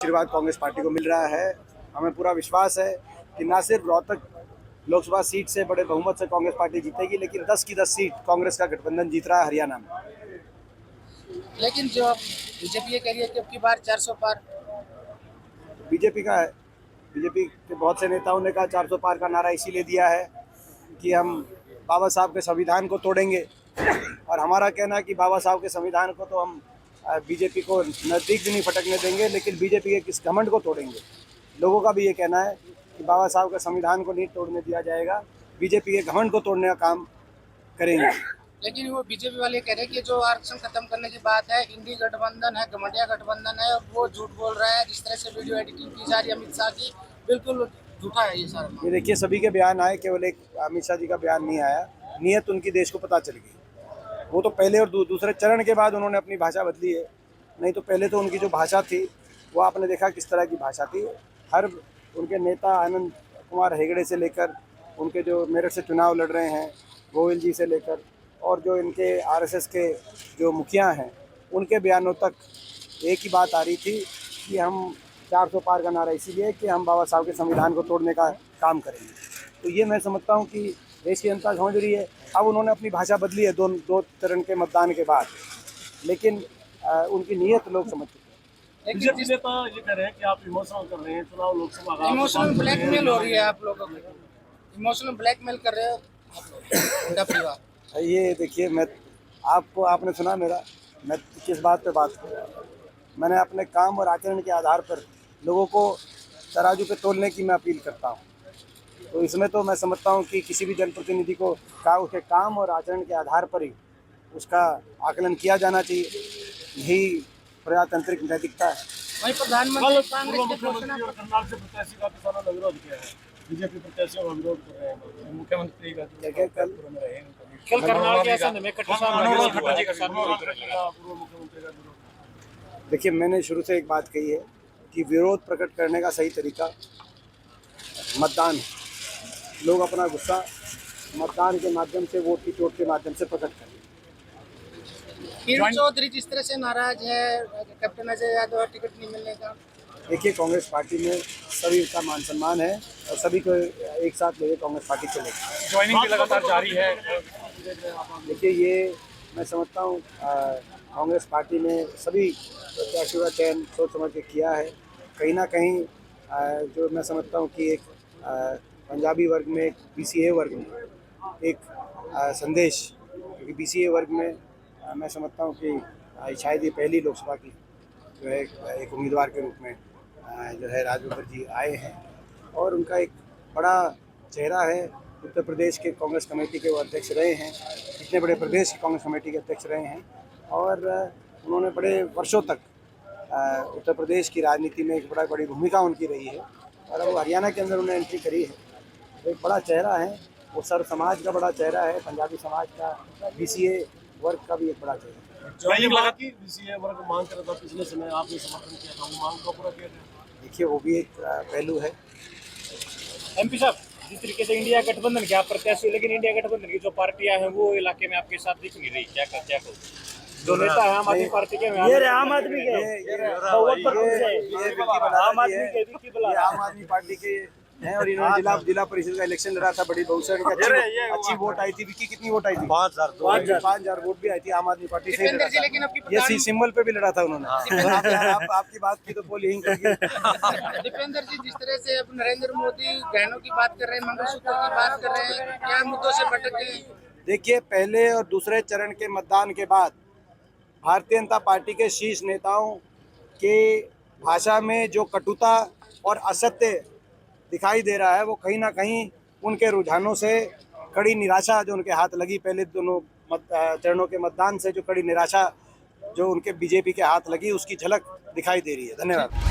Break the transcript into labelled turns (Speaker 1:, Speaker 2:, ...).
Speaker 1: आशीर्वाद कांग्रेस पार्टी को मिल रहा है। हमें पूरा विश्वास है कि न सिर्फ रोहतक लोकसभा सीट से बड़े बहुमत से कांग्रेस पार्टी जीतेगी, लेकिन 10 की 10 सीट कांग्रेस का गठबंधन जीत रहा है हरियाणा में।
Speaker 2: लेकिन जो बीजेपी ये कह रही है कि अब की बार 400 पार।
Speaker 1: बीजेपी का है, बीजेपी के बहुत से नेताओं ने कहा 400 पार का नारा इसीलिए दिया है कि हम बाबा साहब के संविधान को तोड़ेंगे, और हमारा कहना है कि बाबा साहब के संविधान को तो हम बीजेपी को नज़दीक भी नहीं फटकने देंगे, लेकिन बीजेपी के किस घमंड को तोड़ेंगे। लोगों का भी ये कहना है कि बाबा साहब के संविधान को नहीं तोड़ने दिया जाएगा, बीजेपी के घमंड को तोड़ने का काम करेंगे।
Speaker 2: लेकिन वो बीजेपी वाले कह रहे हैं कि जो आरक्षण खत्म करने की बात है, इंडी गठबंधन है, गमंडिया गठबंधन है, वो झूठ बोल रहा है। जिस तरह से वीडियो एडिटिंग की जा रही है अमित शाह की, बिल्कुल झूठा है ये सारा।
Speaker 1: ये देखिए, सभी के बयान आए, केवल एक अमित शाह जी का बयान नहीं आया। नीयत उनकी देश को पता चल गई। वो तो पहले और दूसरे चरण के बाद उन्होंने अपनी भाषा बदली है, नहीं तो पहले तो उनकी जो भाषा थी वो आपने देखा किस तरह की भाषा थी। हर उनके नेता आनंद कुमार हेगड़े से लेकर, उनके जो मेरठ से चुनाव लड़ रहे हैं गोविल जी से लेकर, और जो इनके आरएसएस के जो मुखिया हैं, उनके बयानों तक एक ही बात आ रही थी कि हम 400 पार का नारा इसीलिए कि हम बाबा साहब के संविधान को तोड़ने का काम करेंगे। तो ये मैं समझता हूँ कि देश की जनता समझ रही है। अब उन्होंने अपनी भाषा बदली है दो चरण के मतदान के बाद, लेकिन उनकी नीयत लोग समझ चुके हैं।
Speaker 3: बीजेपी नेता ये कह रहे हैं कि आप इमोशनल कर रहे हैं, चुनाव लोकसभा का
Speaker 2: इमोशनल ब्लैकमेल हो रही है, आप लोगों को इमोशनल ब्लैकमेल कर रहे हो आप लोग, उनका परिवार।
Speaker 1: ये देखिए, आपने सुना मैं किस बात पे बात कर रहा हूँ। मैंने अपने काम और आचरण के आधार पर लोगों को तराजू पे तोलने की मैं अपील करता हूँ। तो इसमें तो मैं समझता हूँ कि किसी भी जनप्रतिनिधि को उसके काम और आचरण के आधार पर ही उसका आकलन किया जाना चाहिए। यही प्रजातांत्रिक नैतिकता है।
Speaker 2: वहीं प्रधानमंत्री कांग्रेस के
Speaker 3: मुख्यमंत्री और करनाल से प्रत्याशी का किसानों ने विरोध किया है। बीजेपी प्रत्याशियों का विरोध कर रहे हैं। मुख्यमंत्री का
Speaker 2: कल करनाल के असंध में
Speaker 1: देखिए, मैंने शुरू से एक बात कही है कि विरोध प्रकट करने का सही तरीका मतदान है। लोग अपना गुस्सा मतदान के माध्यम से, वोट की चोट के माध्यम से प्रकट करें।
Speaker 2: किरण चौधरी जिस तरह से नाराज है कैप्टन अजय यादव टिकट नहीं मिलने का।
Speaker 1: देखिए, कांग्रेस पार्टी में सभी का मान सम्मान है और सभी को एक साथ लेकर कांग्रेस पार्टी चलेगी।
Speaker 3: ज्वाइनिंग भी लगातार जारी है।
Speaker 1: देखिए, ये मैं समझता हूँ कांग्रेस पार्टी ने सभी प्रत्याशियों का चयन सोच समझ के किया है। कहीं ना कहीं जो मैं समझता हूँ कि एक पंजाबी वर्ग में, एक बीसीए वर्ग में एक संदेश, क्योंकि बीसीए वर्ग में मैं समझता हूँ कि शायद ये पहली लोकसभा की जो है एक उम्मीदवार के रूप में जो है राजबब्बर जी आए हैं, और उनका एक बड़ा चेहरा है। उत्तर प्रदेश के कांग्रेस कमेटी के वो अध्यक्ष रहे हैं, इतने बड़े प्रदेश की कांग्रेस कमेटी के अध्यक्ष रहे हैं, और उन्होंने बड़े वर्षों तक उत्तर प्रदेश की राजनीति में एक बड़ी भूमिका उनकी रही है, और अब हरियाणा के अंदर उन्होंने एंट्री करी है। तो एक बड़ा चेहरा है, वो सर्व समाज का बड़ा चेहरा है, पंजाबी समाज का, बीसीए वर्ग का भी एक बड़ा चेहरा है।
Speaker 3: ज्वाइनिंग लगा कि बीसीए वर्ग मांग कर था पिछले समय, आपने समर्थन किया था, वो मांग का पूरा किया गया।
Speaker 1: देखिए, वो भी एक पहलू है।
Speaker 4: एमपी साहब, जिस तरीके से इंडिया गठबंधन के आप प्रत्याशी, लेकिन इंडिया गठबंधन की जो पार्टियां हैं वो इलाके में आपके साथ दिख नहीं रही, क्या कहो? जो नेता है आम आदमी पार्टी के,
Speaker 1: ये आम आदमी के, आम आदमी पार्टी के हैं, और इन्होंने जिला परिषद का इलेक्शन लड़ा था बड़ी बहुसंख्या की अच्छी वोट आई थी। विक्की, कितनी वोट आई थी? 5,000 वोट भी आई थी आम आदमी पार्टी से। ये सी सिंबल पे भी लड़ा था उन्होंने। आपकी बात की तो पोल यही कर गई।
Speaker 2: दीपेंद्र जी, जिस तरह से अब नरेंद्र मोदी गहनों की बात कर रहे हैं, मंगलसूत्र की बात कर रहे हैं, क्या मुद्दों से भटक गए?
Speaker 1: देखिए, पहले और दूसरे चरण के मतदान के बाद भारतीय जनता पार्टी के शीर्ष नेताओं के भाषा में जो कटुता और असत्य दिखाई दे रहा है, वो कहीं ना कहीं उनके रुझानों से कड़ी निराशा जो उनके हाथ लगी पहले दोनों चरणों के मतदान से, जो कड़ी निराशा जो उनके बीजेपी के हाथ लगी, उसकी झलक दिखाई दे रही है। धन्यवाद।